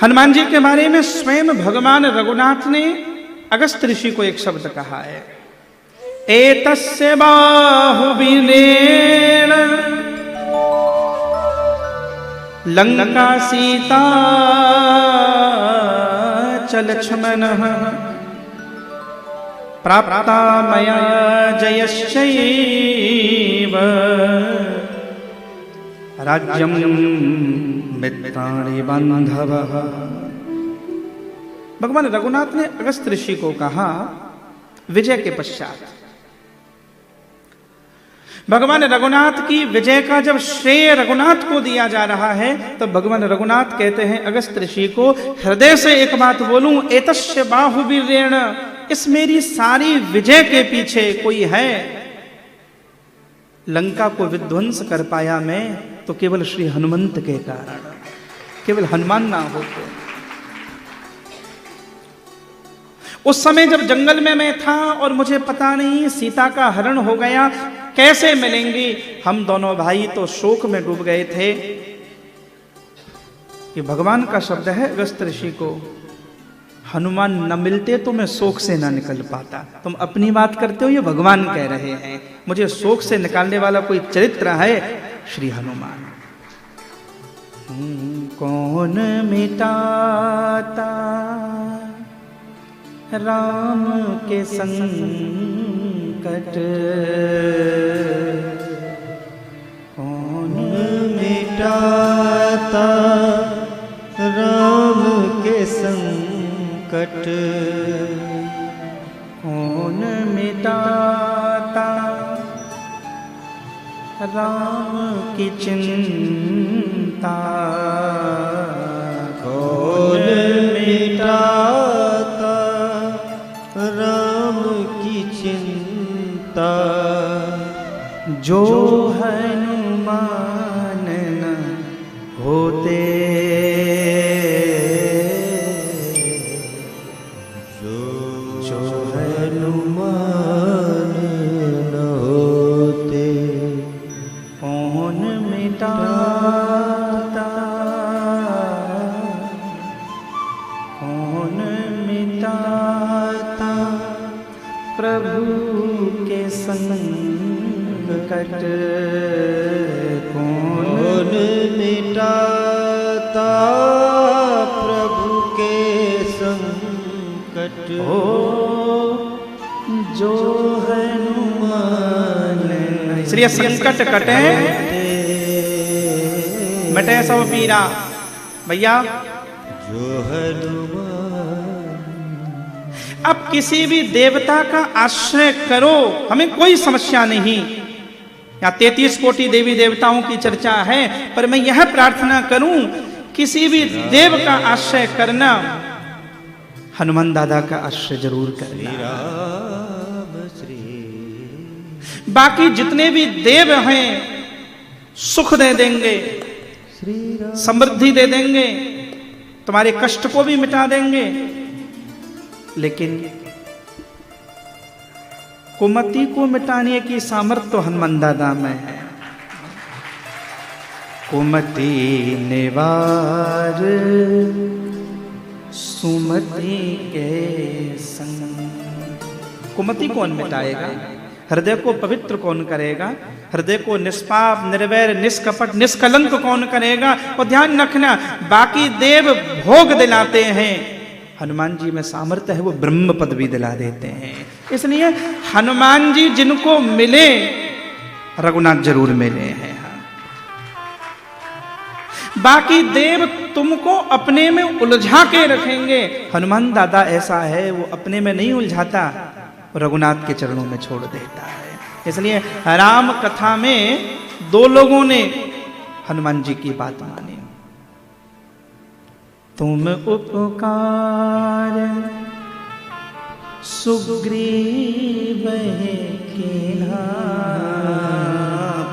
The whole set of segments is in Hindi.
हनुमान जी के बारे में स्वयं भगवान रघुनाथ ने अगस्त्य ऋषि को एक शब्द कहा है, एतस्य बाहुबीरेण लंका सीता च लक्ष्मणः प्राप्ता मया जयश्चैव राज्यं मित्राणि बान्धवः। भगवान रघुनाथ ने अगस्त्य ऋषि को कहा विजय के पश्चात, भगवान रघुनाथ की विजय का जब श्रेय रघुनाथ को दिया जा रहा है तो भगवान रघुनाथ कहते हैं अगस्त्य ऋषि को, हृदय से एक बात बोलूं, एतस्य बाहुबीरेण, इस मेरी सारी विजय के पीछे कोई है। लंका को विध्वंस कर पाया मैं तो केवल श्री हनुमंत के कारण, केवल हनुमान ना होते। उस समय जब जंगल में मैं था और मुझे पता नहीं सीता का हरण हो गया, कैसे मिलेंगी, हम दोनों भाई तो शोक में डूब गए थे। ये भगवान का शब्द है अगस्त्य ऋषि को, हनुमान न मिलते तो मैं शोक से ना निकल पाता। तुम अपनी बात करते हो, ये भगवान कह रहे हैं, मुझे शोक से निकालने वाला कोई चरित्र है श्री हनुमान। कौन मिटाता राम के संकट, कौन मिटाता राम के संकट, कौन मिटाता राम की चिंता, कौन मिटाता राम की चिंता, जो हनुमान न होते, जो हनुमान न होते, कौन मिटाता, कौन मिटाता प्रभु के संकट, कौन मिटाता प्रभु के संकट, हो जो हनुमान। श्री संकट कटे मिटे सब पीरा। भैया जो हनुमान, अब किसी भी देवता का आश्रय करो, हमें कोई समस्या नहीं। यहाँ 33 कोटि देवी देवताओं की चर्चा है, पर मैं यह प्रार्थना करूं किसी भी देव का आश्रय करना, हनुमान दादा का आश्रय जरूर करना। बाकी जितने भी देव हैं सुख दे देंगे, समृद्धि दे देंगे, तुम्हारे कष्ट को भी मिटा देंगे, लेकिन कुमति को मिटाने की सामर्थ्य तो हनुमान दादा में है। कुमति निवार सुमति के संग, कुमति कौन मिटाएगा, हृदय को पवित्र कौन करेगा, हृदय को निष्पाप निर्वैर निष्कपट निष्कलंक कौन करेगा। और ध्यान रखना, बाकी देव भोग दिलाते हैं, हनुमान जी में सामर्थ्य है, वो ब्रह्म पद भी दिला देते हैं। इसलिए हनुमान जी जिनको मिले रघुनाथ जरूर मिले हैं। बाकी देव तुमको अपने में उलझा के रखेंगे, हनुमान दादा ऐसा है, वो अपने में नहीं उलझाता, रघुनाथ के चरणों में छोड़ देता है। इसलिए राम कथा में 2 लोगों ने हनुमान जी की बात मानी। तुम उपकार सुग्रीव कीन्हा,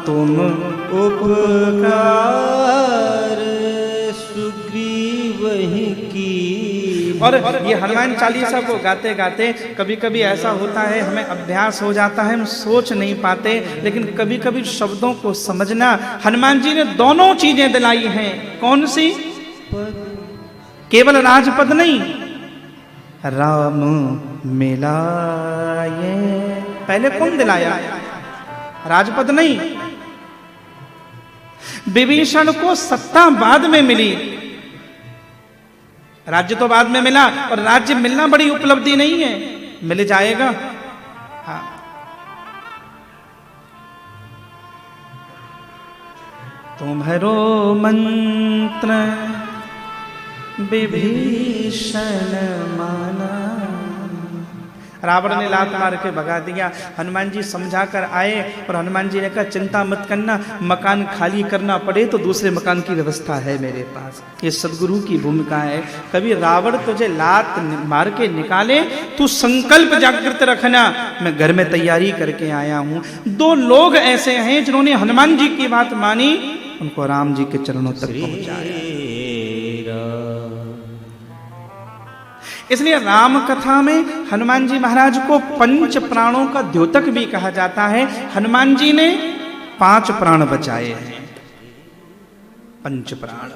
तुम उपकार सुग्रीव की। और ये हनुमान चालीसा को गाते गाते कभी कभी ऐसा होता है, हमें अभ्यास हो जाता है, हम सोच नहीं पाते, लेकिन कभी कभी शब्दों को समझना। हनुमान जी ने दोनों चीजें दिलाई हैं, कौन सी? केवल राजपद नहीं, राम मिलाए, पहले कौन दिलाया? राजपद नहीं। विभीषण को सत्ता बाद में मिली, राज्य तो बाद में मिला, और राज्य मिलना बड़ी उपलब्धि नहीं है, मिल जाएगा। हाँ, तुम्हारो मंत्र विभीषण माना। रावण ने लात मार के भगा दिया। हनुमान जी समझा कर आए और हनुमान जी ने कहा चिंता मत करना, मकान खाली करना पड़े तो दूसरे मकान की व्यवस्था है मेरे पास। ये सदगुरु की भूमिका है। कभी रावण तुझे लात मार के निकाले, तू संकल्प जागृत रखना, मैं घर में तैयारी करके आया हूं। दो लोग ऐसे हैं जिन्होंने हनुमान जी की बात मानी, उनको राम जी के चरणों तक पहुंचाया। इसलिए राम कथा में हनुमान जी महाराज को पंच प्राणों का द्योतक भी कहा जाता है। हनुमान जी ने 5 प्राण बचाए हैं, पंच प्राण।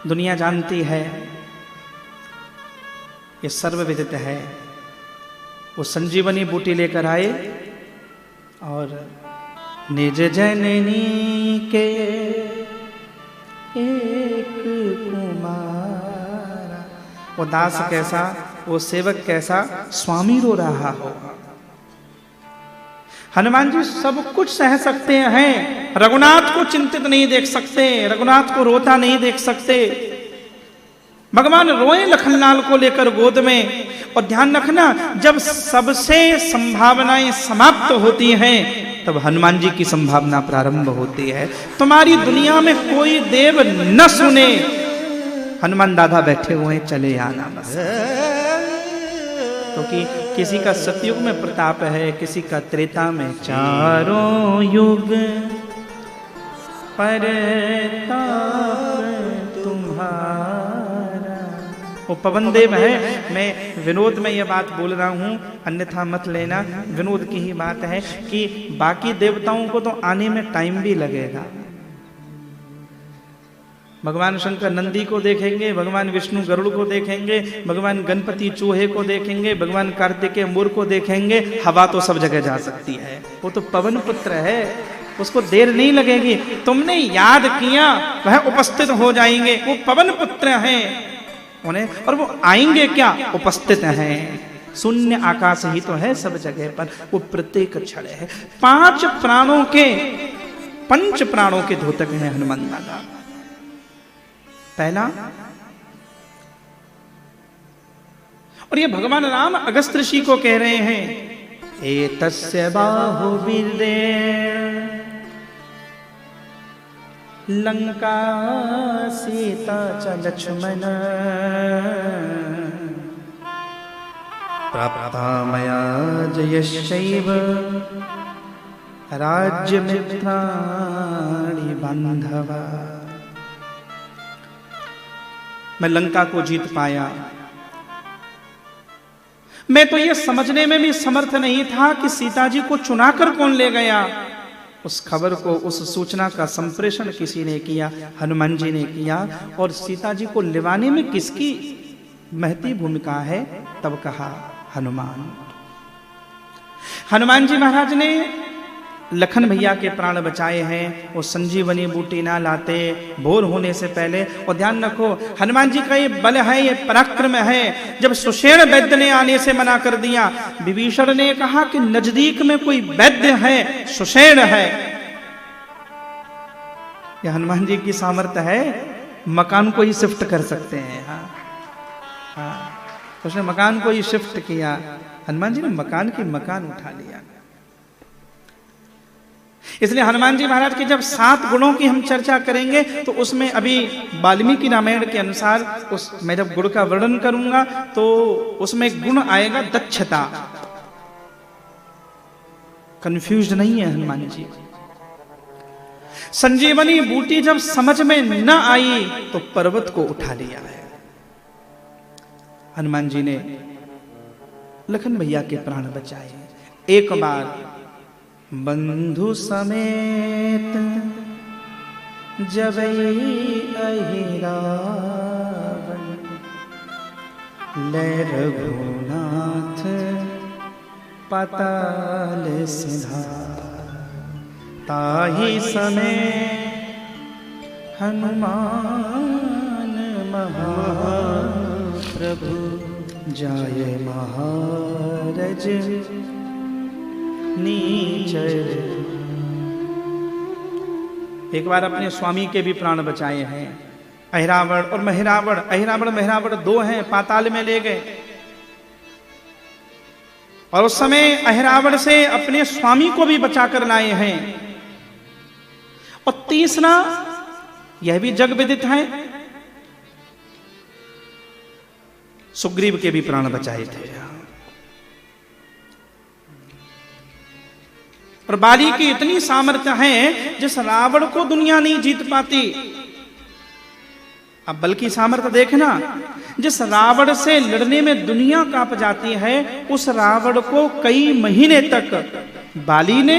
दुनिया जानती है, ये सर्वविदित है। वो संजीवनी बूटी लेकर आए और निज जननी के एक कुमारा, वो दास कैसा, वो सेवक कैसा, स्वामी रो रहा हो। हनुमान जी सब कुछ सह सकते हैं, रघुनाथ को चिंतित नहीं देख सकते, रघुनाथ को रोता नहीं देख सकते। भगवान रोए लखनलाल को लेकर गोद में। और ध्यान रखना, जब सबसे संभावनाएं समाप्त होती हैं तब हनुमान जी की संभावना प्रारंभ होती है। तुम्हारी दुनिया में कोई देव न सुने, हनुमान दादा बैठे हुए चले आना बस। क्योंकि किसी का सतयुग में प्रताप है, किसी का त्रेता में। चारों युग परताप तुम्हारा। वो पवन देव है। मैं विनोद में यह बात बोल रहा हूं, अन्यथा मत लेना, विनोद की ही बात है कि बाकी देवताओं को तो आने में टाइम भी लगेगा। भगवान शंकर नंदी को देखेंगे, भगवान विष्णु गरुड़ को देखेंगे, भगवान गणपति चूहे को देखेंगे, भगवान कार्तिकेय मोर को देखेंगे। हवा तो सब जगह जा सकती है, वो तो पवन पुत्र है, उसको देर नहीं लगेगी। तुमने याद किया, वह उपस्थित हो जाएंगे। वो पवन पुत्र हैं उन्हें, और वो आएंगे क्या, उपस्थित हैं। शून्य आकाश ही तो है सब जगह पर, वो प्रत्येक क्षण है। 5 प्राणों के, पंच प्राणों के द्योतक हैं हनुमान दादा। पहला, और ये भगवान राम अगस्त्य ऋषि को कह रहे हैं, एतस्य बाहुवीर्ये लंका सीता च लक्ष्मण प्राप्ता मया जयश्चैव राज्यमित्राणि बान्धवा। मैं लंका को जीत पाया। मैं तो ये समझने में भी समर्थ नहीं था कि सीता जी को चुनाकर कौन ले गया। उस खबर को, उस सूचना का संप्रेषण किसी ने किया, हनुमान जी ने किया। और सीता जी को लिवाने में किसकी महती भूमिका है, तब कहा हनुमान। हनुमान जी महाराज ने लखन भैया के प्राण बचाए हैं। वो संजीवनी बूटी ना लाते भोर होने से पहले। और ध्यान रखो, हनुमान जी का ये बल है, ये पराक्रम है। जब सुषेण वैद्य ने आने से मना कर दिया, विभीषण ने कहा कि नजदीक में कोई वैद्य है, सुषेण है। ये हनुमान जी की सामर्थ्य है, मकान को ही शिफ्ट कर सकते हैं। हाँ, उसने मकान को ही शिफ्ट किया। हनुमान जी ने मकान की मकान उठा लिया। इसलिए हनुमान जी महाराज के जब 7 गुणों की हम चर्चा करेंगे तो उसमें अभी वाल्मीकि रामायण के अनुसार मैं जब गुण का वर्णन करूंगा तो उसमें गुण आएगा दक्षता। कंफ्यूज नहीं है हनुमान जी। संजीवनी बूटी जब समझ में न आई तो पर्वत को उठा लिया है। हनुमान जी ने लखन भैया के प्राण बचाए। एक बार बंधु समेत जबई अहिरावण ले रघुनाथ पाताल सिधार। ताहि समय हनुमान महाप्रभु जाय महारज नीचर। एक बार अपने स्वामी के भी प्राण बचाए हैं, अहिरावण और महिरावण। अहिरावण महिरावण दो हैं, पाताल में ले गए। और उस समय अहिरावण से अपने स्वामी को भी बचाकर लाए हैं। और तीसरा, यह भी जग विदित है, सुग्रीव के भी प्राण बचाए थे। और बाली की इतनी सामर्थ्य है जिस रावण को दुनिया नहीं जीत पाती। अब बल की सामर्थ्य देखना, जिस रावण से लड़ने में दुनिया कांप जाती है, उस रावण को कई महीने तक बाली ने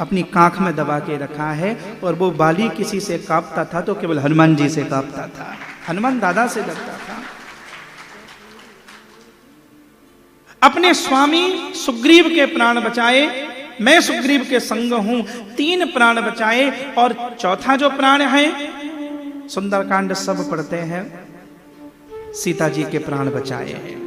अपनी कांख में दबा के रखा है। और वो बाली किसी से कांपता था तो केवल हनुमान जी से कांपता था, हनुमान दादा से डरता था। अपने स्वामी सुग्रीव के प्राण बचाए, मैं सुग्रीव के संग हूं, 3 प्राण बचाए। और चौथा जो प्राण है, सुंदरकांड सब पढ़ते हैं, सीता जी के प्राण बचाए हैं।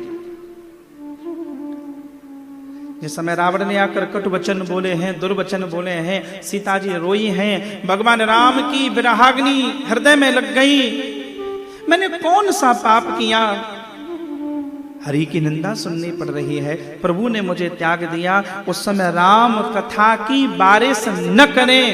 जिस समय रावण ने आकर कटु वचन बोले हैं, दुर्वचन बोले हैं, सीता जी रोई हैं, भगवान राम की विरहाग्नि हृदय में लग गई। मैंने कौन सा पाप किया? हरि की निंदा सुननी पड़ रही है, प्रभु ने मुझे त्याग दिया। उस समय राम कथा की बारिश न करें,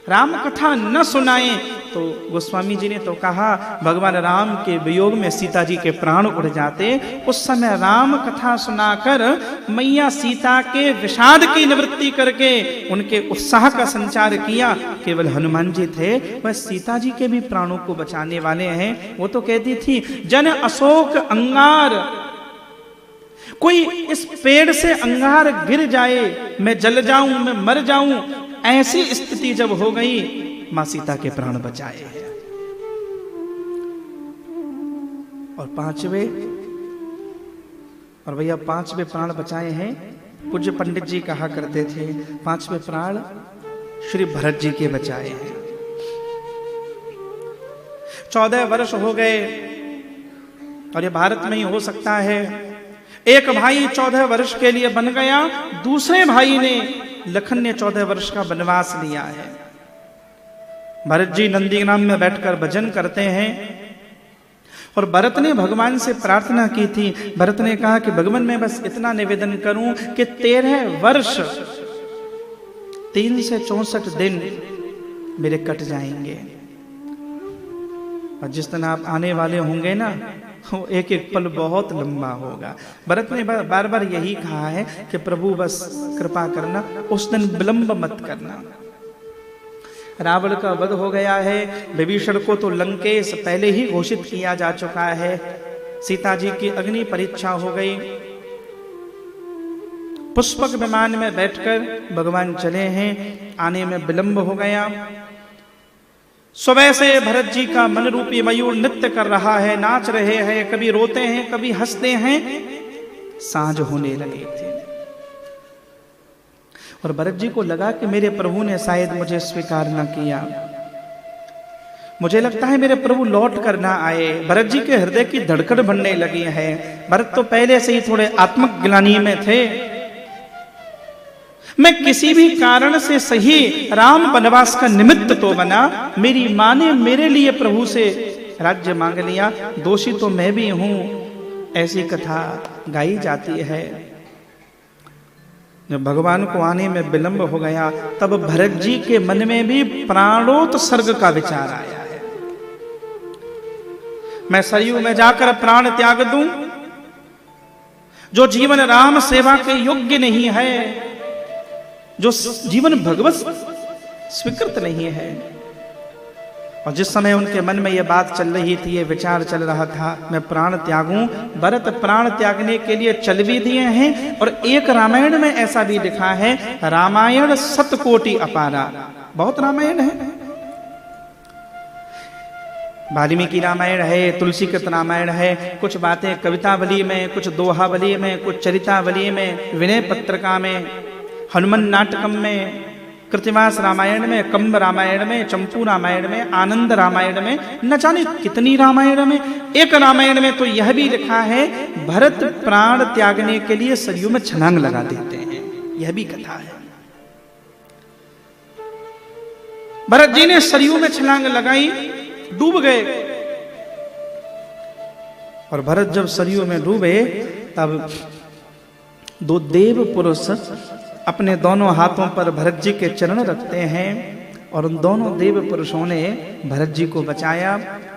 राम कथा न सुनाएं। तो गोस्वामी जी ने तो कहा, भगवान राम के वियोग में सीता जी के प्राण उड़ जाते। उस समय राम कथा सुनाकर मैया सीता के विषाद की निवृत्ति करके उनके उत्साह का संचार किया। केवल हनुमान जी थे, वह सीता जी के भी प्राणों को बचाने वाले हैं। वो तो कहती थी, जन अशोक अंगार, कोई इस पेड़ से अंगार गिर जाए, मैं जल जाऊं, मैं मर जाऊं। ऐसी स्थिति जब हो गई, मां सीता के प्राण बचाए हैं। और 5वें, और भैया 5वें प्राण बचाए हैं, पूज्य पंडित जी कहा करते थे, 5वें प्राण श्री भरत जी के बचाए हैं। 14 वर्ष हो गए, और ये भारत में ही हो सकता है। एक भाई 14 वर्ष के लिए बन गया, दूसरे भाई ने, लखन ने 14 वर्ष का वनवास लिया है। भरत जी नंदीग्राम में बैठकर भजन करते हैं। और भरत ने भगवान से प्रार्थना की थी। भरत ने कहा कि भगवान, मैं बस इतना निवेदन करूं कि 13 वर्ष 364 दिन मेरे कट जाएंगे, और जिस दिन आप आने वाले होंगे ना, वो एक एक पल बहुत लंबा होगा। भरत ने बार बार यही कहा है कि प्रभु बस कृपा करना, उस दिन विलंब मत करना। रावण का वध हो गया है, विभीषण को तो लंकेश पहले ही घोषित किया जा चुका है। सीता जी की अग्नि परीक्षा हो गई। पुष्पक विमान में बैठकर भगवान चले हैं, आने में विलंब हो गया। सुबह से भरत जी का मन रूपी मयूर नृत्य कर रहा है, नाच रहे हैं, कभी रोते हैं, कभी हंसते हैं। सांझ होने लगे थे, और भरत जी को लगा कि मेरे प्रभु ने शायद मुझे स्वीकार न किया। मुझे लगता है मेरे प्रभु लौट कर ना आए। भरत जी के हृदय की धड़कन बढ़ने लगी है। भरत तो पहले से ही थोड़े आत्मग्लानि में थे। मैं किसी भी कारण से सही राम वनवास का निमित्त तो बना। मेरी मां ने मेरे लिए प्रभु से राज्य मांग लिया, दोषी तो मैं भी हूं। ऐसी कथा गाई जाती है। जब भगवान को आने में विलंब हो गया, तब भरत जी के मन में भी प्राणोत्सर्ग का विचार आया है। मैं सरयू में जाकर प्राण त्याग दूं, जो जीवन राम सेवा के योग्य नहीं है, जो जीवन भगवत स्वीकृत नहीं है। और जिस समय उनके मन में यह बात चल रही थी, ये विचार चल रहा था, मैं प्राण त्यागूं, भरत प्राण त्यागने के लिए चल भी दिए हैं। और एक रामायण में ऐसा भी लिखा है, रामायण 7 कोटि अपारा। बहुत रामायण है, वाल्मीकि रामायण है, तुलसीकृत रामायण है, कुछ बातें कवितावली में, कुछ दोहावली में, कुछ चरितावली में, विनय पत्रिका में, हनुमान नाटकम में, कृतिवास रामायण में, कंब रामायण में, चंपू रामायण में, आनंद रामायण में, न जाने कितनी रामायण में। एक रामायण में तो यह भी लिखा है भरत प्राण त्यागने के लिए सरयू में छलांग लगा देते हैं, यह भी कथा है। भरत जी ने सरयू में छलांग लगाई, डूब गए। और भरत जब सरयू में डूबे तब दो देव पुरुष अपने दोनों हाथों पर भरत जी के चरण रखते हैं और उन दोनों देव पुरुषों ने भरत जी को बचाया,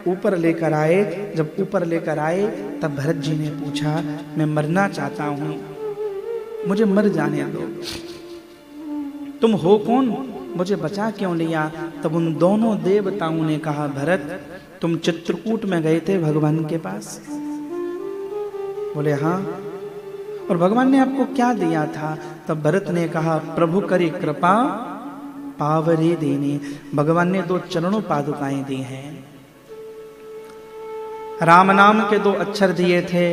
ऊपर लेकर आए। जब ऊपर लेकर आए तब भरत जी ने पूछा, मैं मरना चाहता हूं, मुझे मर जाने दो। तुम हो कौन, मुझे बचा क्यों लिया? तब उन दोनों देवताओं ने कहा, भरत तुम चित्रकूट में गए थे भगवान के पास? बोले हाँ। और भगवान ने आपको क्या दिया था? तब भरत ने कहा, प्रभु करी कृपा पावरे देने। भगवान ने 2 चरणों पादुकाएं दी हैं, राम नाम के 2 अक्षर दिए थे।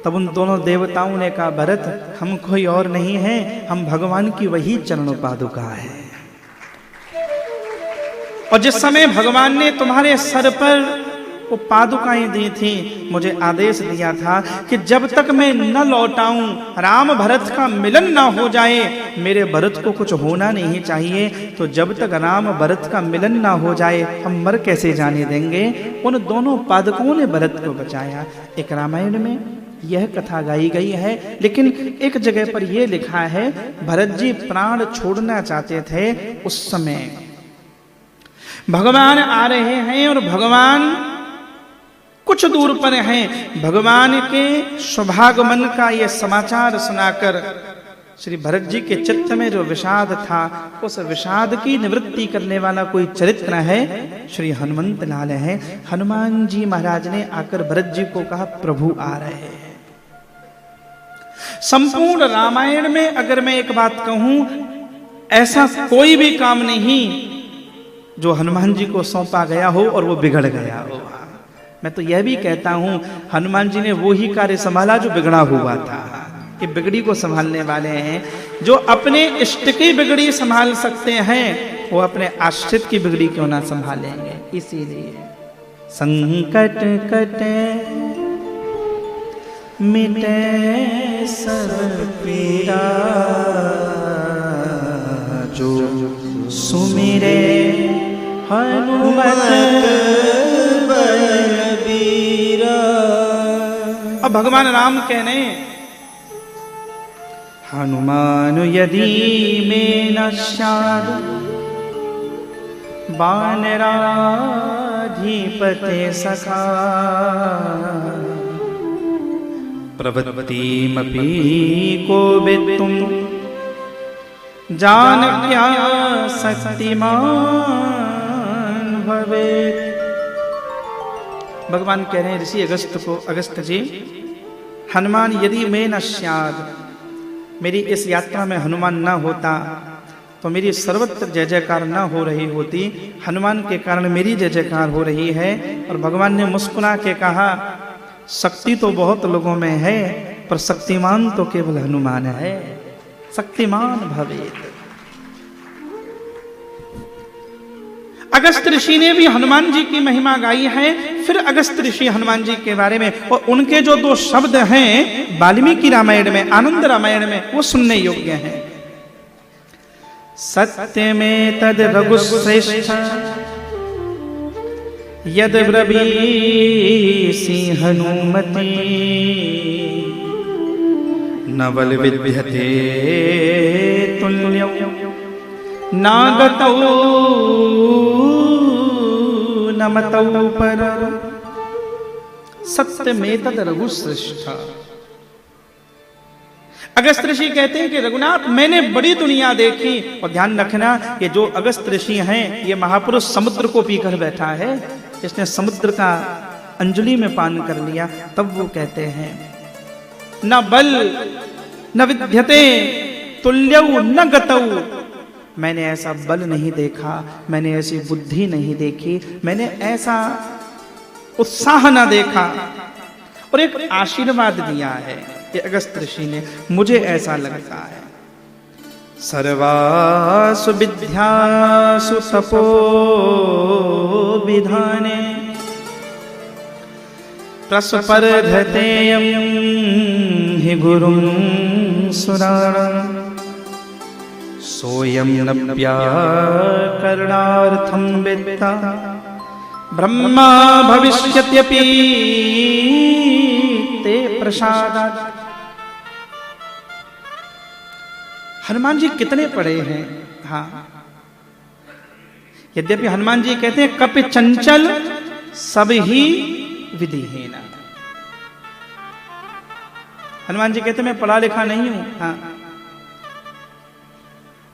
तब उन दोनों देवताओं ने कहा, भरत हम कोई और नहीं है, हम भगवान की वही चरणों पादुका है। और जिस समय भगवान ने तुम्हारे सर पर वो पादुकाएं दी थी, मुझे आदेश दिया था कि जब तक मैं न लौटाऊं, राम भरत का मिलन ना हो जाए, मेरे भरत को कुछ होना नहीं चाहिए। तो जब तक राम भरत का मिलन ना हो जाए हम मर कैसे जाने देंगे? उन दोनों पादुकों ने भरत को बचाया। एक रामायण में यह कथा गाई गई है, लेकिन एक जगह पर यह लिखा है भरत जी प्राण छोड़ना चाहते थे। उस समय भगवान आ रहे हैं और भगवान कुछ दूर पर हैं। भगवान के शुभागमन का यह समाचार सुनाकर श्री भरत जी के चित्त में जो विषाद था, उस विषाद की निवृत्ति करने वाला कोई चरित्र है, श्री हनुमंत लाल है। हनुमान जी महाराज ने आकर भरत जी को कहा, प्रभु आ रहे हैं। संपूर्ण रामायण में अगर मैं एक बात कहूं, ऐसा कोई भी काम नहीं जो हनुमान जी को सौंपा गया हो और वो बिगड़ गया हो। मैं तो यह भी कहता हूं, हनुमान जी ने वो ही कार्य संभाला जो बिगड़ा हुआ था। कि बिगड़ी को संभालने वाले हैं। जो अपने इष्ट की बिगड़ी संभाल सकते हैं, वो अपने आश्रित की बिगड़ी क्यों ना संभालेंगे? इसीलिए संकट कटे मिटे सब पीरा, जो सुमिरे हनुमत बलबीरा। अब भगवान राम कहने, हनुमान यदि में नश्याद वानराधिपते सखा, प्रवृत्तिमपि को वित्तुम जान क्या शक्तिमान भवे। भगवान कह रहे हैं ऋषि अगस्त को, अगस्त जी, हनुमान यदि मैं न स्याद, मेरी इस यात्रा में हनुमान ना होता तो मेरी सर्वत्र जय जयकार ना हो रही होती। हनुमान के कारण मेरी जय जयकार हो रही है। और भगवान ने मुस्कुरा के कहा, शक्ति तो बहुत लोगों में है, पर शक्तिमान तो केवल हनुमान है। शक्तिमान भवेत। अगस्त ऋषि ने भी हनुमान जी की महिमा गाई है। फिर अगस्त ऋषि हनुमान जी के बारे में, और उनके जो 2 शब्द हैं वाल्मीकि रामायण में, आनंद रामायण में, वो सुनने योग्य हैं। सत्य में तद रघुश्रेष्ठ यद ब्रवीसि हनुमति, नवल विद्यते तुल्यं नागतौ नमतौ पर। सत्य में तद रघुश्रेष्ठ। अगस्त ऋषि कहते हैं कि रघुनाथ, मैंने बड़ी दुनिया देखी। और ध्यान रखना, ये जो अगस्त ऋषि हैं, ये महापुरुष समुद्र को पीकर बैठा है। इसने समुद्र का अंजलि में पान कर लिया। तब वो कहते हैं, न बल न विद्यते तुल्यौ न गतौ। मैंने ऐसा बल नहीं देखा, मैंने ऐसी बुद्धि नहीं देखी, मैंने ऐसा उत्साह ना देखा और एक आशीर्वाद दिया है ये अगस्त ऋषि ने, मुझे ऐसा लगता है। सर्वासु विद्यासु तपो विधाने प्रस्पर्धतेयं हि गुरुं सुराणाम् सोऽयं न व्याकरणार्थं वेत्ता ब्रह्मा भविष्यत्यपि ते प्रसादात्। हनुमान जी कितने पढ़े हैं। हाँ, यद्यपि हनुमान जी कहते हैं कपि चंचल सब ही विधिहीन। हनुमान जी कहते मैं पढ़ा लिखा नहीं हूं। हाँ,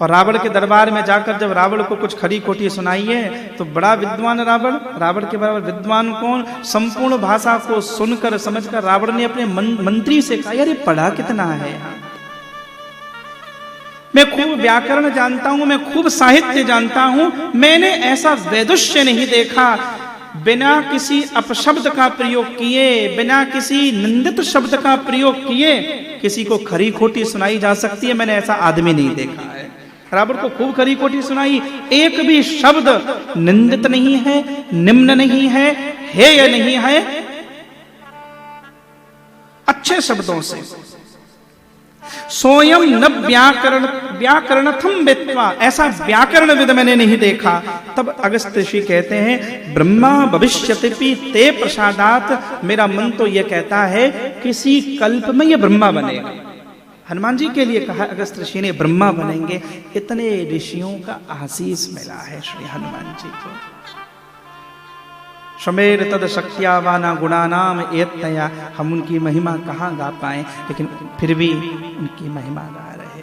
और रावण के दरबार में जाकर जब रावण को कुछ खरी खोटी सुनाई है तो बड़ा विद्वान रावण, रावण के बराबर विद्वान कौन। संपूर्ण भाषा को सुनकर समझकर रावण ने अपने मंत्री से कहा यार ये पढ़ा कितना है। मैं खूब व्याकरण जानता हूं, मैं खूब साहित्य जानता हूं, मैंने ऐसा वैदुष्य नहीं देखा बिना किसी अपशब्द का प्रयोग किए, बिना किसी निंदित शब्द का प्रयोग किए किसी को खरी खोटी सुनाई जा सकती है, मैंने ऐसा आदमी नहीं देखा है। रावण को खूब खरी खोटी सुनाई, एक भी शब्द निंदित नहीं है, निम्न नहीं है, हेय नहीं है, अच्छे शब्दों से। सोयम न व्याकरणथम वेत्वा, ऐसा व्याकरण विद मैंने नहीं देखा। तब अगस्त ऋषि कहते हैं ब्रह्मा भविष्यति ते प्रसादात, मेरा मन तो यह कहता है किसी कल्प में ये ब्रह्मा बनेगा। हनुमान जी के लिए कहा अगस्त ऋषि ने ब्रह्मा बनेंगे। इतने ऋषियों का आशीष मिला है श्री हनुमान जी को। शमेर तद शक्त्यावाना गुणानाम एतया, हम उनकी महिमा कहाँ गा पाए, लेकिन फिर भी उनकी महिमा गा रहे हैं।